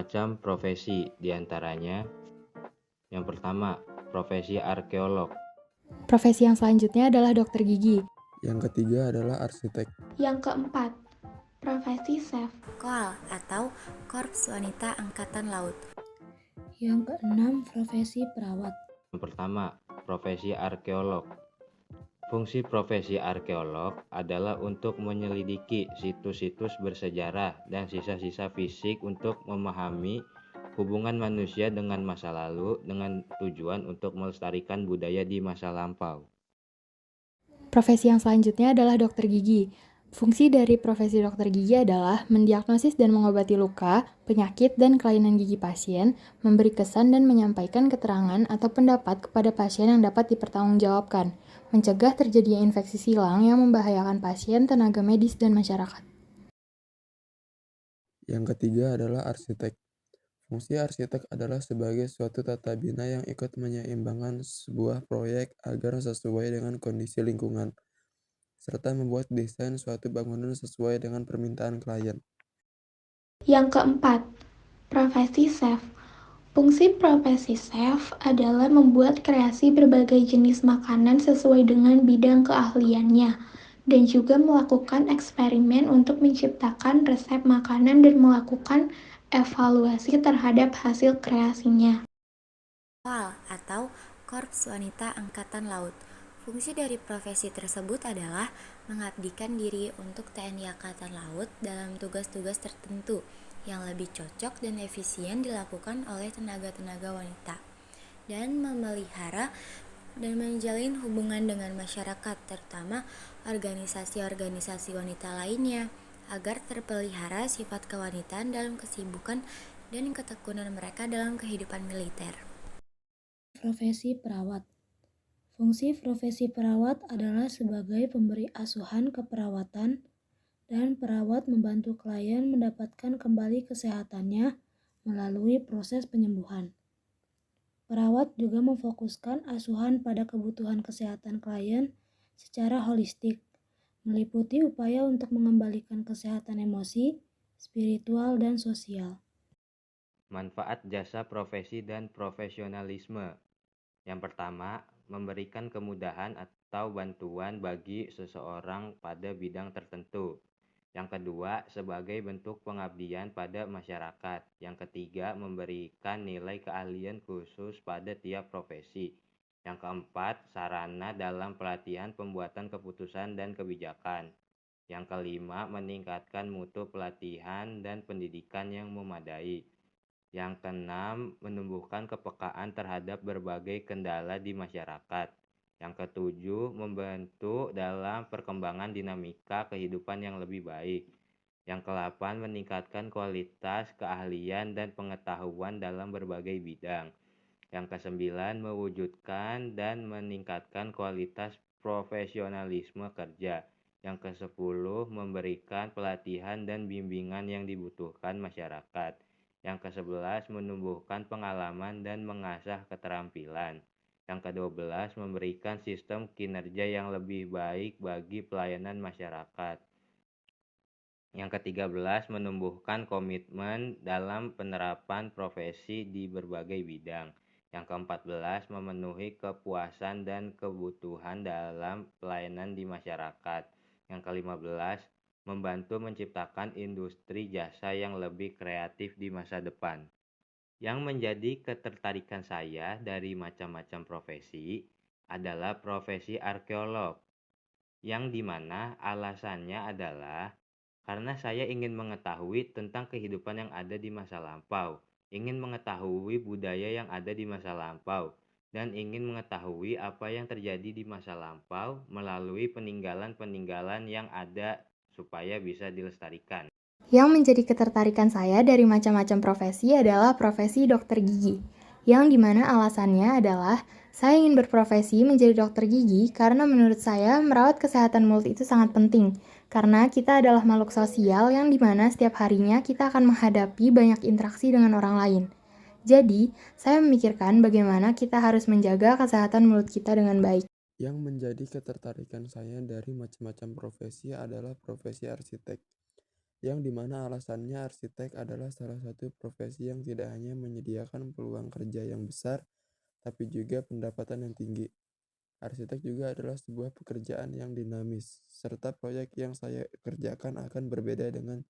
macam-macam profesi, diantaranya yang pertama, profesi arkeolog. Profesi yang selanjutnya adalah dokter gigi. Yang ketiga adalah arsitek. Yang keempat, profesi chef. KOAL atau Korps Wanita Angkatan Laut. Yang keenam, profesi perawat. Yang pertama, profesi arkeolog. Fungsi profesi arkeolog adalah untuk menyelidiki situs-situs bersejarah dan sisa-sisa fisik untuk memahami hubungan manusia dengan masa lalu dengan tujuan untuk melestarikan budaya di masa lampau. Profesi yang selanjutnya adalah dokter gigi. Fungsi dari profesi dokter gigi adalah mendiagnosis dan mengobati luka, penyakit, dan kelainan gigi pasien, memberi kesan dan menyampaikan keterangan atau pendapat kepada pasien yang dapat dipertanggungjawabkan, mencegah terjadinya infeksi silang yang membahayakan pasien, tenaga medis, dan masyarakat. Yang ketiga adalah arsitek. Fungsi arsitek adalah sebagai suatu tata bina yang ikut menyeimbangkan sebuah proyek agar sesuai dengan kondisi lingkungan, serta membuat desain suatu bangunan sesuai dengan permintaan klien. Yang keempat, profesi chef. Fungsi profesi chef adalah membuat kreasi berbagai jenis makanan sesuai dengan bidang keahliannya, dan juga melakukan eksperimen untuk menciptakan resep makanan dan melakukan evaluasi terhadap hasil kreasinya. KOAL atau Korps Wanita Angkatan Laut. Fungsi dari profesi tersebut adalah mengabdikan diri untuk TNI Angkatan Laut dalam tugas-tugas tertentu yang lebih cocok dan efisien dilakukan oleh tenaga-tenaga wanita, dan memelihara dan menjalin hubungan dengan masyarakat, terutama organisasi-organisasi wanita lainnya, agar terpelihara sifat kewanitaan dalam kesibukan dan ketekunan mereka dalam kehidupan militer. Profesi perawat. Fungsi profesi perawat adalah sebagai pemberi asuhan keperawatan, dan perawat membantu klien mendapatkan kembali kesehatannya melalui proses penyembuhan. Perawat juga memfokuskan asuhan pada kebutuhan kesehatan klien secara holistik, meliputi upaya untuk mengembalikan kesehatan emosi, spiritual, dan sosial. Manfaat jasa profesi dan profesionalisme. Yang pertama, memberikan kemudahan atau bantuan bagi seseorang pada bidang tertentu. Yang kedua, sebagai bentuk pengabdian pada masyarakat. Yang ketiga, memberikan nilai keahlian khusus pada tiap profesi. Yang keempat, sarana dalam pelatihan pembuatan keputusan dan kebijakan. Yang kelima, meningkatkan mutu pelatihan dan pendidikan yang memadai. Yang keenam, menumbuhkan kepekaan terhadap berbagai kendala di masyarakat. Yang ketujuh, membantu dalam perkembangan dinamika kehidupan yang lebih baik. Yang kedelapan, meningkatkan kualitas keahlian dan pengetahuan dalam berbagai bidang. Yang kesembilan, mewujudkan dan meningkatkan kualitas profesionalisme kerja. Yang kesepuluh, memberikan pelatihan dan bimbingan yang dibutuhkan masyarakat. Yang ke-11, menumbuhkan pengalaman dan mengasah keterampilan. Yang ke-12, memberikan sistem kinerja yang lebih baik bagi pelayanan masyarakat. Yang ke-13, menumbuhkan komitmen dalam penerapan profesi di berbagai bidang. Yang ke-14, memenuhi kepuasan dan kebutuhan dalam pelayanan di masyarakat. Yang ke-15, membantu menciptakan industri jasa yang lebih kreatif di masa depan. Yang menjadi ketertarikan saya dari macam-macam profesi adalah profesi arkeolog, yang dimana alasannya adalah karena saya ingin mengetahui tentang kehidupan yang ada di masa lampau, ingin mengetahui budaya yang ada di masa lampau, dan ingin mengetahui apa yang terjadi di masa lampau melalui peninggalan-peninggalan yang ada supaya bisa dilestarikan. Yang menjadi ketertarikan saya dari macam-macam profesi adalah profesi dokter gigi, yang dimana alasannya adalah saya ingin berprofesi menjadi dokter gigi karena menurut saya merawat kesehatan mulut itu sangat penting, karena kita adalah makhluk sosial yang dimana setiap harinya kita akan menghadapi banyak interaksi dengan orang lain. Jadi, saya memikirkan bagaimana kita harus menjaga kesehatan mulut kita dengan baik. Yang menjadi ketertarikan saya dari macam-macam profesi adalah profesi arsitek. yang dimana alasannya arsitek adalah salah satu profesi yang tidak hanya menyediakan peluang kerja yang besar, tapi juga pendapatan yang tinggi. Arsitek juga adalah sebuah pekerjaan yang dinamis, serta proyek yang saya kerjakan akan berbeda dengan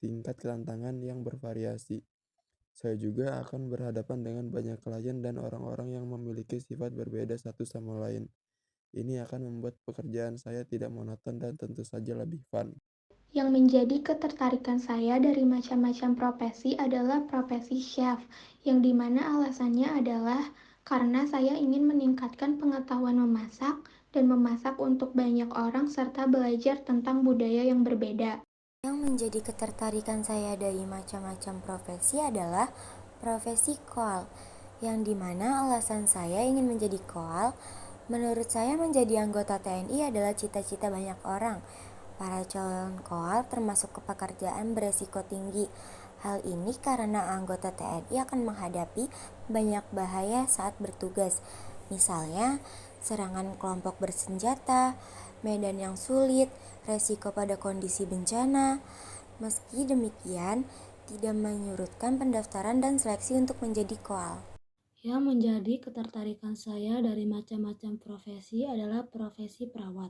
tingkat tantangan yang bervariasi. Saya juga akan berhadapan dengan banyak klien dan orang-orang yang memiliki sifat berbeda satu sama lain. Ini akan membuat pekerjaan saya tidak monoton dan tentu saja lebih fun. Yang menjadi ketertarikan saya dari macam-macam profesi adalah profesi chef, yang dimana alasannya adalah karena saya ingin meningkatkan pengetahuan memasak dan memasak untuk banyak orang serta belajar tentang budaya yang berbeda. Yang menjadi ketertarikan saya dari macam-macam profesi adalah profesi koal, yang dimana alasan saya ingin menjadi koal. Menurut saya menjadi anggota TNI adalah cita-cita banyak orang. Para calon koal termasuk ke pekerjaan beresiko tinggi. Hal ini karena anggota TNI akan menghadapi banyak bahaya saat bertugas. Misalnya, serangan kelompok bersenjata, medan yang sulit, resiko pada kondisi bencana. Meski demikian, tidak menyurutkan pendaftaran dan seleksi untuk menjadi koal. Yang menjadi ketertarikan saya dari macam-macam profesi adalah profesi perawat,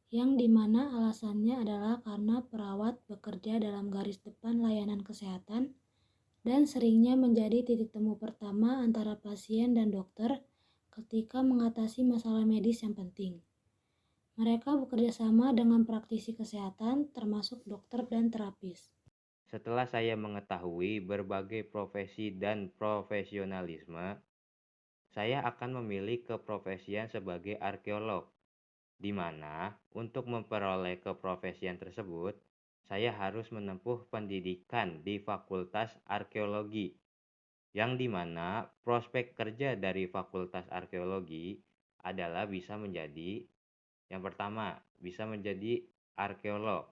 yang dimana alasannya adalah karena perawat bekerja dalam garis depan layanan kesehatan dan seringnya menjadi titik temu pertama antara pasien dan dokter ketika mengatasi masalah medis yang penting. Mereka bekerja sama dengan praktisi kesehatan termasuk dokter dan terapis. Setelah saya mengetahui berbagai profesi dan profesionalisme, saya akan memilih keprofesian sebagai arkeolog, di mana untuk memperoleh keprofesian tersebut, saya harus menempuh pendidikan di Fakultas Arkeologi, yang dimana prospek kerja dari Fakultas Arkeologi adalah bisa menjadi, yang pertama, bisa menjadi arkeolog,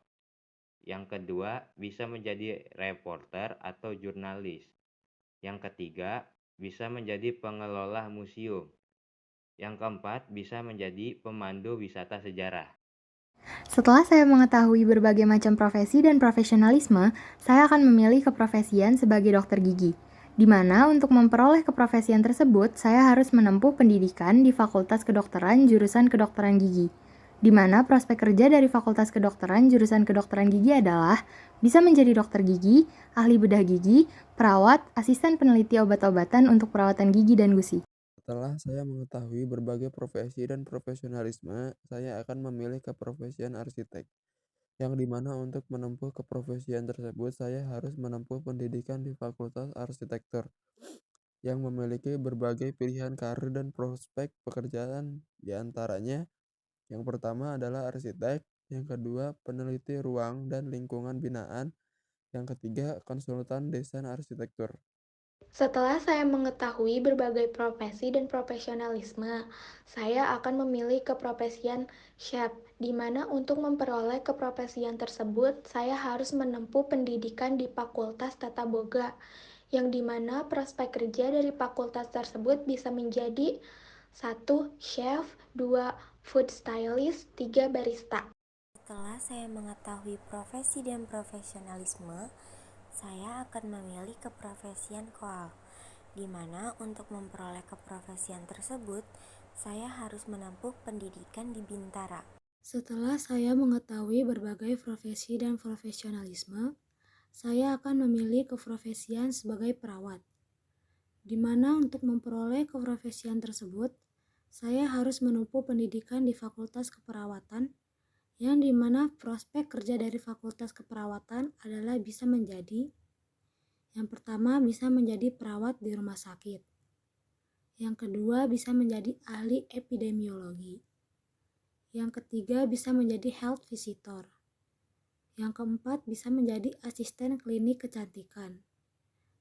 yang kedua, bisa menjadi reporter atau jurnalis, yang ketiga, bisa menjadi pengelola museum, yang keempat, bisa menjadi pemandu wisata sejarah. Setelah saya mengetahui berbagai macam profesi dan profesionalisme, saya akan memilih keprofesian sebagai dokter gigi, di mana untuk memperoleh keprofesian tersebut, saya harus menempuh pendidikan di Fakultas Kedokteran jurusan Kedokteran Gigi, di mana prospek kerja dari Fakultas Kedokteran jurusan Kedokteran Gigi adalah bisa menjadi dokter gigi, ahli bedah gigi, perawat, asisten peneliti obat-obatan untuk perawatan gigi dan gusi. Setelah saya mengetahui berbagai profesi dan profesionalisme, saya akan memilih keprofesian arsitek, yang dimana untuk menempuh keprofesian tersebut saya harus menempuh pendidikan di Fakultas Arsitektur, yang memiliki berbagai pilihan karir dan prospek pekerjaan di antaranya. Yang pertama adalah arsitek, yang kedua peneliti ruang dan lingkungan binaan, yang ketiga konsultan desain arsitektur. Setelah saya mengetahui berbagai profesi dan profesionalisme, saya akan memilih keprofesian chef, di mana untuk memperoleh keprofesian tersebut, saya harus menempuh pendidikan di Fakultas Tata Boga, yang dimana prospek kerja dari fakultas tersebut bisa menjadi 1. Chef, 2. Food stylist, 3. Barista. Setelah saya mengetahui profesi dan profesionalisme, saya akan memilih keprofesian koal, di mana untuk memperoleh keprofesian tersebut, saya harus menempuh pendidikan di Bintara. Setelah saya mengetahui berbagai profesi dan profesionalisme, saya akan memilih keprofesian sebagai perawat, di mana untuk memperoleh keprofesian tersebut, saya harus menempuh pendidikan di Fakultas Keperawatan, yang dimana prospek kerja dari Fakultas Keperawatan adalah bisa menjadi, yang pertama bisa menjadi perawat di rumah sakit, yang kedua bisa menjadi ahli epidemiologi, yang ketiga bisa menjadi health visitor, yang keempat bisa menjadi asisten klinik kecantikan,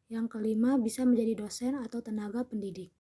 yang kelima bisa menjadi dosen atau tenaga pendidik.